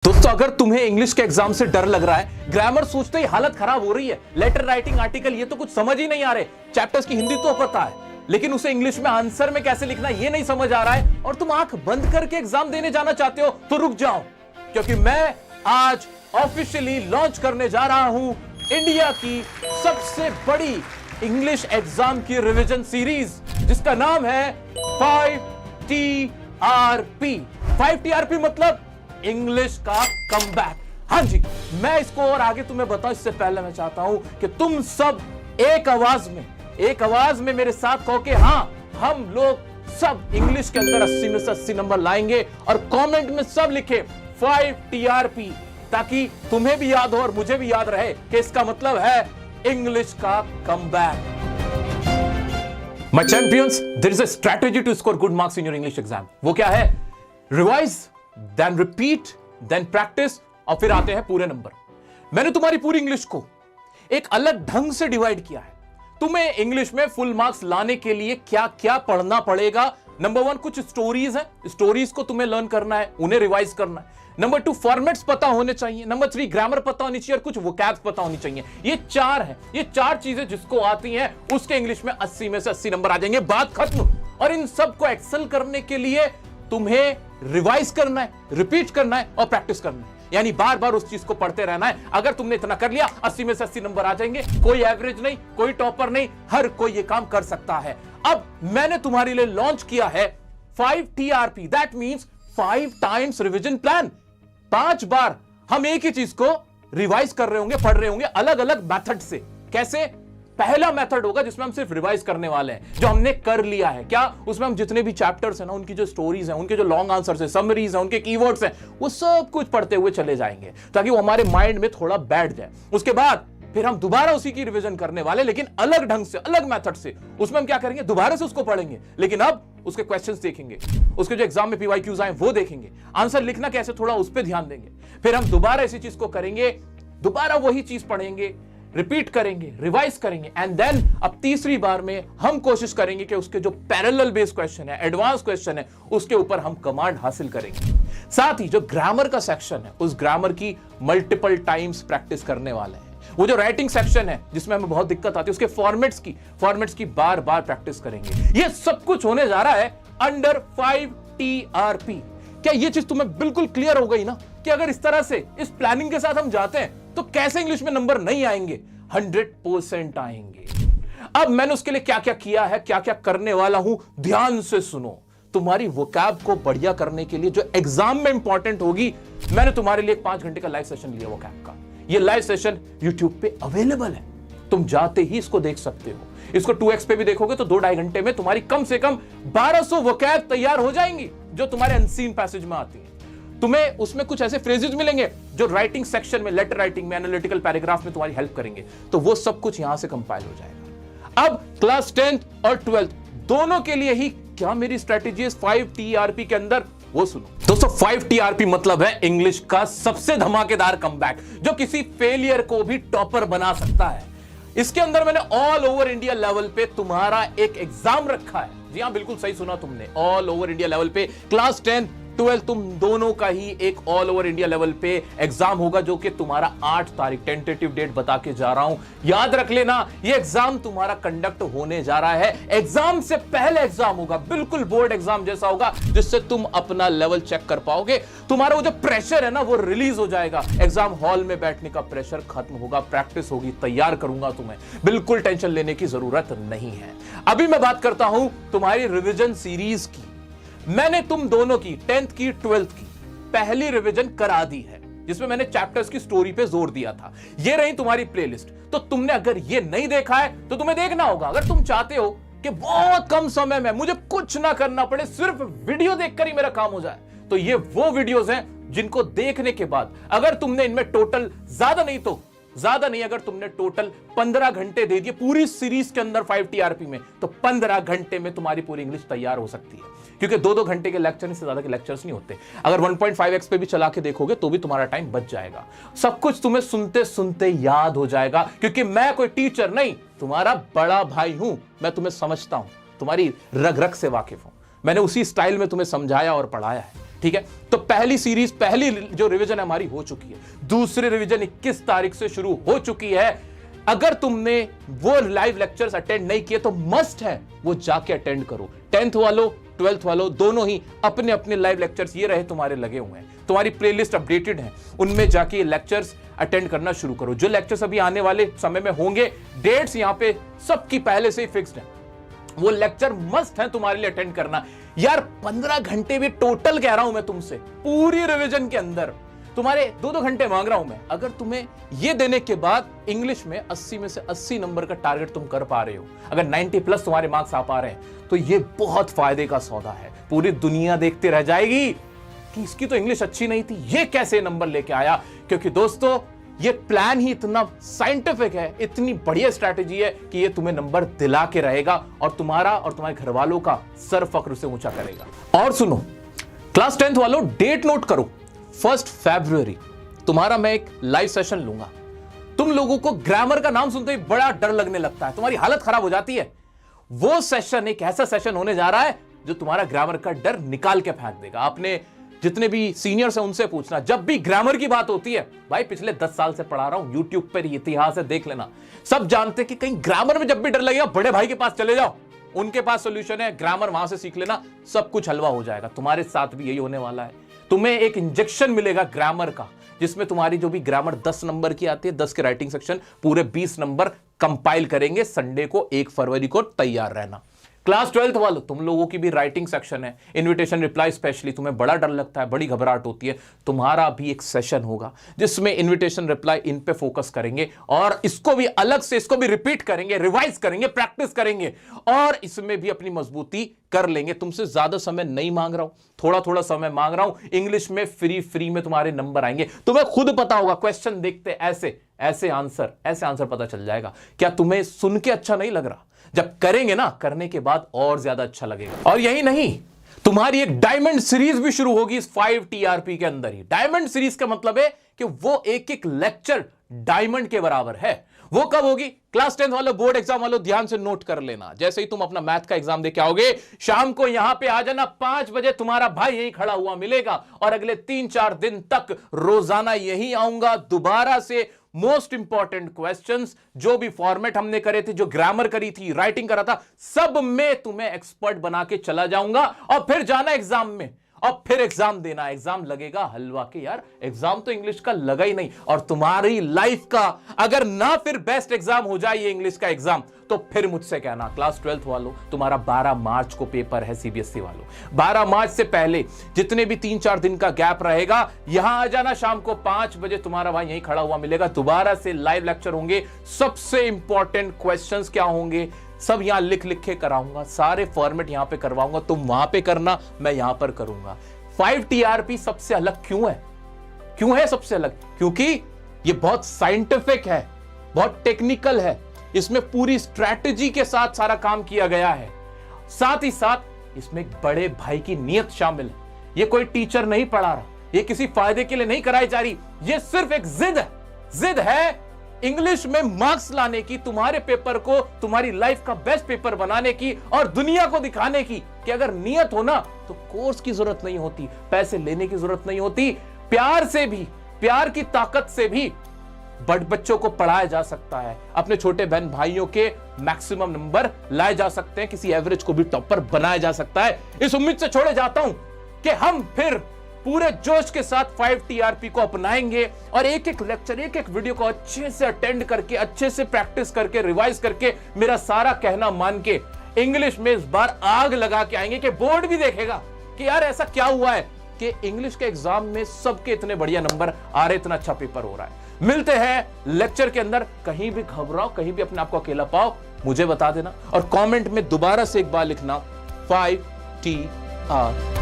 दोस्तों, अगर तुम्हें इंग्लिश के एग्जाम से डर लग रहा है, ग्रामर सोचते ही हालत खराब हो रही है, लेटर राइटिंग, आर्टिकल, ये तो कुछ समझ ही नहीं आ रहे, चैप्टर्स की हिंदी तो पता है लेकिन उसे इंग्लिश में आंसर में कैसे लिखना ये नहीं समझ आ रहा है और तुम आंख बंद करके एग्जाम देने जाना चाहते हो, तो रुक जाओ, क्योंकि मैं आज ऑफिशियली लॉन्च करने जा रहा हूं इंडिया की सबसे बड़ी इंग्लिश एग्जाम की रिवीजन सीरीज, जिसका नाम है 5TRP। 5TRP मतलब इंग्लिश का कमबैक। हाँ जी, मैं इसको और आगे तुम्हें बताऊं इससे पहले मैं चाहता हूं कि तुम सब एक आवाज में मेरे साथ कहो कि हाँ, हम लोग सब इंग्लिश के अंदर 80 में से 80 नंबर लाएंगे और कमेंट में सब लिखे 5TRP, ताकि तुम्हें भी याद हो और मुझे भी याद रहे कि इसका मतलब है इंग्लिश का comeback. My champions, there is a strategy to score good marks in your English exam. वो क्या है? Revise, then repeat, then practice, और फिर आते हैं पूरे नंबर। मैंने तुम्हारी पूरी इंग्लिश को एक अलग ढंग से डिवाइड किया है। तुम्हें इंग्लिश में फुल मार्क्स लाने के लिए क्या क्या पढ़ना पड़ेगा। नंबर 1, कुछ स्टोरीज हैं, स्टोरीज को तुम्हें लर्न करना है, उन्हें रिवाइज करना है। नंबर 2, फॉर्मेट्स पता होने चाहिए। नंबर 3, ग्रामर पता होनी चाहिए और कुछ वोकैब्स पता होनी चाहिए। ये 4 है, ये 4 चीजें जिसको आती हैं उसके इंग्लिश में 80 में से 80 नंबर आ जाएंगे, बात खत्म। और इन सबको एक्सेल करने के लिए तुम्हें रिवाइज करना है, रिपीट करना है और प्रैक्टिस करना है, यानी बार बार उस चीज को पढ़ते रहना है। अगर तुमने इतना कर लिया, 80 में से 80 नंबर आ जाएंगे। कोई एवरेज नहीं, कोई टॉपर नहीं, हर कोई ये काम कर सकता है। अब मैंने तुम्हारे लिए लॉन्च किया है 5TRP, that means 5 times revision plan. 5 बार हम एक ही चीज को रिवाइज कर रहे होंगे, पढ़ रहे होंगे, अलग अलग मेथड से। कैसे? पहला मेथड होगा जिसमें हम सिर्फ रिवाइज करने वाले हैं, जो हमने कर लिया है। क्या? उसमें हम जितने भी चैप्टर्स हैं ना, उनकी जो स्टोरीज हैं, उनके जो लॉन्ग आंसर्स हैं, समरीज हैं, उनके कीवर्ड्स हैं, वो सब कुछ पढ़ते हुए चले जाएंगे ताकि वो हमारे माइंड में थोड़ा बैठ जाए। उसके बाद फिर हम दोबारा उसी की रिवीजन करने वाले, लेकिन अलग ढंग से, अलग मेथड से। उसमें हम क्या करेंगे? दोबारा से उसको पढ़ेंगे, लेकिन अब उसके क्वेश्चंस देखेंगे, उसके जो एग्जाम में PYQs आए वो देखेंगे, आंसर लिखना कैसे थोड़ा उस पर ध्यान देंगे। फिर हम दोबारा इसी चीज को करेंगे, दोबारा वही चीज पढ़ेंगे, रिपीट करेंगे, रिवाइज करेंगे, एंड देन अब तीसरी बार में हम कोशिश करेंगे कि उसके जो पैरेलल बेस्ड क्वेश्चन है, एडवांस क्वेश्चन है, उसके ऊपर हम कमांड हासिल करेंगे। साथ ही जो ग्रामर का सेक्शन है, उस ग्रामर की मल्टीपल टाइम्स प्रैक्टिस करने वाले हैं। वो जो राइटिंग सेक्शन है जिसमें हमें बहुत दिक्कत आती है, उसके फॉर्मेट्स की बार बार प्रैक्टिस करेंगे। ये सब कुछ होने जा रहा है अंडर 5TRP। क्या ये चीज तुम्हें बिल्कुल क्लियर हो गई ना कि अगर इस तरह से, इस प्लानिंग के साथ हम जाते हैं तो कैसे इंग्लिश में नंबर नहीं आएंगे? 100% आएंगे। अब मैंने उसके लिए क्या क्या किया है, क्या क्या करने वाला हूं, ध्यान से सुनो। तुम्हारी वोकैब को बढ़िया करने के लिए, जो एग्जाम में इंपॉर्टेंट होगी, मैंने तुम्हारे लिए 5 घंटे का लाइव सेशन लिया वोकैब का। ये लाइव सेशन YouTube पे अवेलेबल है, तुम जाते ही इसको देख सकते हो। इसको 2x पे भी देखोगे तो 2-2.5 घंटे में तुम्हारी कम से कम 1200 वोकैब तैयार हो जाएंगी, जो तुम्हारे अनसीन पैसेज में आती है। तुम्हें उसमें कुछ ऐसे फ्रेजेस मिलेंगे जो राइटिंग सेक्शन में, लेटर राइटिंग में, एनालिटिकल पैराग्राफ में तुम्हारी हेल्प करेंगे, तो वो सब कुछ यहां से कंपाइल हो जाएगा। अब क्लास 10th और 12th दोनों के लिए ही क्या मेरी स्ट्रेटेजी है 5TRP के अंदर, वो सुनो। दोस्तों, 5TRP मतलब है इंग्लिश का सबसे धमाकेदार कमबैक, जो किसी फेलियर को भी टॉपर बना सकता है। इसके अंदर मैंने ऑल ओवर इंडिया लेवल पे तुम्हारा एक एग्जाम रखा है। जी हां, बिल्कुल सही सुना तुमने, ऑल ओवर इंडिया लेवल पे क्लास 10, 12 तुम दोनों का ही एक ऑल ओवर इंडिया लेवल पे एग्जाम होगा, जो कि तुम्हारा 8 तारीख, टेंटेटिव डेट बता के जा रहा हूं। याद रख लेना, ये एग्जाम तुम्हारा कंडक्ट होने जा रहा है। एग्जाम से पहले एग्जाम होगा, बिल्कुल बोर्ड एग्जाम जैसा होगा, जिससे तुम अपना लेवल चेक कर पाओगे। तुम्हारा वो जो प्रेशर है ना, वो रिलीज हो जाएगा। एग्जाम हॉल में बैठने का प्रेशर खत्म होगा, प्रैक्टिस होगी, तैयार करूंगा तुम्हें, बिल्कुल टेंशन लेने की जरूरत नहीं है। अभी मैं बात करता हूं तुम्हारी रिवीजन सीरीज की। मैंने तुम दोनों की 10th की, 12th की पहली रिवीजन करा दी है, जिसमें मैंने चैप्टर्स की स्टोरी पे जोर दिया था। ये रही तुम्हारी प्लेलिस्ट। तो तुमने अगर ये नहीं देखा है तो तुम्हें देखना होगा। अगर तुम चाहते हो कि बहुत कम समय में मुझे कुछ ना करना पड़े, सिर्फ वीडियो देखकर ही मेरा काम हो जाए, तो ये वो वीडियोस हैं जिनको देखने के बाद अगर तुमने इनमें टोटल ज्यादा नहीं, अगर तुमने टोटल 15 घंटे दे दिए पूरी सीरीज के अंदर 5TRP में, तो 15 घंटे में तुम्हारी पूरी इंग्लिश तैयार हो सकती है। क्योंकि 2-2 घंटे के लेक्चर से ज्यादा के लेक्चर्स नहीं होते। अगर 1.5x पे भी चला के देखोगे तो भी तुम्हारा टाइम बच जाएगा। सब कुछ तुम्हें सुनते सुनते याद हो जाएगा, क्योंकि मैं कोई टीचर नहीं, तुम्हारा बड़ा भाई हूं। मैं तुम्हें समझता हूं, तुम्हारी रग रग से वाकिफ हूं। मैंने उसी स्टाइल में तुम्हें समझाया और पढ़ाया है। ठीक है, तो पहली सीरीज, पहली जो रिवीजन हमारी हो चुकी है, दूसरी रिवीजन 21 तारीख से शुरू हो चुकी है। अगर तुमने वो लाइव लेक्चर्स अटेंड नहीं किए तो मस्ट है वो जाके अटेंड करो। 10th वालों 12th वालों दोनों ही अपने अपने लाइव लेक्चर्स ये रहे तुम्हारे लगे हुए हैं, तुम्हारी प्लेलिस्ट अपडेटेड है, उनमें जाके लेक्चर्स अटेंड करना शुरू करो। जो लेक्चर्स अभी आने वाले समय में होंगे, डेट्स यहां पे सबकी पहले से ही फिक्स्ड है, वो लेक्चर मस्ट है तुम्हारे लिए अटेंड करना। यार 15 घंटे भी टोटल कह रहा हूं मैं तुमसे, पूरी रिवीजन के अंदर तुम्हारे 2-2 घंटे मांग रहा हूं मैं। अगर तुम्हें ये देने के बाद इंग्लिश में 80 में से 80 नंबर का टारगेट तुम कर पा रहे हो, अगर 90 प्लस तुम्हारे मार्क्स आ पा रहे हैं, तो ये बहुत फायदे का सौदा है। पूरी दुनिया देखते रह जाएगी कि इसकी तो इंग्लिश अच्छी नहीं थी, ये कैसे नंबर लेके आया। क्योंकि दोस्तों ये प्लान ही इतना साइंटिफिक है, इतनी बढ़िया स्ट्रैटेजी है कि ये तुम्हें नंबर दिला के रहेगा और तुम्हारा और तुम्हारे घर वालों का सर फख्र से ऊंचा करेगा। और सुनो क्लास 10th वालों, डेट नोट करो, 1 फरवरी तुम्हारा मैं एक लाइव सेशन लूंगा। तुम लोगों को ग्रामर का नाम सुनते ही बड़ा डर लगने लगता है, तुम्हारी हालत खराब हो जाती है। वो सेशन एक ऐसा सेशन होने जा रहा है जो तुम्हारा ग्रामर का डर निकाल के फेंक देगा। आपने जितने भी सीनियर्स हैं उनसे पूछना, जब भी ग्रामर की बात होती है, भाई पिछले 10 साल से पढ़ा रहा हूं, यूट्यूब पर इतिहास है, देख लेना, सब जानते कि कहीं ग्रामर में जब भी डर लगेगा बड़े भाई के पास चले जाओ, उनके पास सॉल्यूशन है, ग्रामर वहां से सीख लेना, सब कुछ हलवा हो जाएगा। तुम्हारे साथ भी यही होने वाला है। तुम्हें एक इंजेक्शन मिलेगा ग्रामर का, जिसमें तुम्हारी जो भी ग्रामर 10 नंबर की आती है, 10 के राइटिंग सेक्शन पूरे 20 नंबर कंपाइल करेंगे। संडे को 1 फरवरी को तैयार रहना। क्लास 12th वालों, तुम लोगों की भी राइटिंग सेक्शन है, इनविटेशन रिप्लाई स्पेशली, तुम्हें बड़ा डर लगता है, बड़ी घबराहट होती है, तुम्हारा भी एक सेशन होगा जिसमें इनविटेशन रिप्लाई इन पे फोकस करेंगे और इसको भी अलग से, इसको भी रिपीट करेंगे, रिवाइज करेंगे, प्रैक्टिस करेंगे और इसमें भी अपनी मजबूती कर लेंगे। तुमसे ज्यादा समय नहीं मांग रहा हूं, थोड़ा थोड़ा समय मांग रहा हूं। इंग्लिश में फ्री में तुम्हारे नंबर आएंगे, तुम्हें खुद पता होगा। क्वेश्चन देखते ऐसे आंसर पता चल जाएगा। क्या तुम्हें सुन के अच्छा नहीं लग रहा? जब करेंगे ना, करने के बाद और ज्यादा अच्छा लगेगा। और यही नहीं, तुम्हारी एक डायमंड सीरीज भी शुरू होगी इस 5 TRP के अंदर ही। डायमंड सीरीज का मतलब है कि वो एक एक लेक्चर डायमंड के बराबर है। वो कब होगी? क्लास 10th वालों, बोर्ड एग्जाम वालों, ध्यान से नोट कर लेना। जैसे ही तुम अपना मैथ का एग्जाम देके आओगे, शाम को यहां पे आ जाना, 5 बजे तुम्हारा भाई यही खड़ा हुआ मिलेगा और अगले 3-4 दिन तक रोजाना यही आऊंगा दोबारा से। मोस्ट इंपॉर्टेंट क्वेश्चंस, जो भी फॉर्मेट हमने करे थे, जो ग्रामर करी थी, राइटिंग करा था, सब में तुम्हें एक्सपर्ट बना के चला जाऊंगा और फिर जाना एग्जाम में और फिर एग्जाम देना। एग्जाम लगेगा हलवा के। यार एग्जाम तो इंग्लिश का लगा ही नहीं, और तुम्हारी लाइफ का अगर ना फिर बेस्ट एग्जाम हो जाए ये इंग्लिश का एग्जाम, तो फिर मुझसे कहना। क्लास 12th वालों, तुम्हारा 12 मार्च को पेपर है। CBSE वालों, 12 मार्च से पहले जितने भी 3-4 दिन का गैप रहेगा, यहां आ जाना। शाम को 5 बजे तुम्हारा भाई यहीं खड़ा हुआ मिलेगा, दोबारा से लाइव लेक्चर होंगे। सबसे इंपॉर्टेंट क्वेश्चंस क्या होंगे सब यहां लिख के कराऊंगा, सारे फॉर्मेट यहां पे करवाऊंगा। तुम वहां पे करना, मैं यहां पर करूंगा। 5 TRP सबसे अलग क्यों है सबसे अलग? क्योंकि ये बहुत साइंटिफिक है, बहुत टेक्निकल है, इसमें पूरी स्ट्रैटेजी के साथ सारा काम किया गया है। साथ ही साथ इसमें एक बड़े भाई की नीयत शामिल है। ये कोई टीचर नहीं पढ़ा रहा, ये किसी फायदे के लिए नहीं कराई जा रही, ये सिर्फ एक जिद है इंग्लिश में मार्क्स लाने की, तुम्हारे पेपर को तुम्हारी लाइफ का बेस्ट पेपर बनाने की और दुनिया को दिखाने की कि अगर नियत हो ना तो कोर्स की जरूरत नहीं होती, पैसे लेने की जरूरत नहीं होती, प्यार से भी, प्यार की ताकत से भी बड़े बच्चों को पढ़ाया जा सकता है। अपने छोटे बहन भाइयों के मैक्सिमम नंबर लाए जा सकते हैं, किसी एवरेज को भी टॉपर बनाया जा सकता है। इस उम्मीद से छोड़े जाता हूं कि हम फिर पूरे जोश के साथ 5 TRP को अपनाएंगे और एक एक लेक्चर, एक एक वीडियो को अच्छे से अटेंड करके, अच्छे से प्रैक्टिस करके, रिवाइज करके, मेरा सारा कहना मान के इंग्लिश में इस बार आग लगा के आएंगे कि बोर्ड भी देखेगा कि यार ऐसा क्या हुआ है कि इंग्लिश के एग्जाम में सबके इतने बढ़िया नंबर आ रहे, इतना अच्छा पेपर हो रहा है। मिलते हैं लेक्चर के अंदर। कहीं भी घबराओ, कहीं भी अपने आप को अकेला पाओ, मुझे बता देना और कमेंट में दोबारा से एक बार लिखना 5 TRP।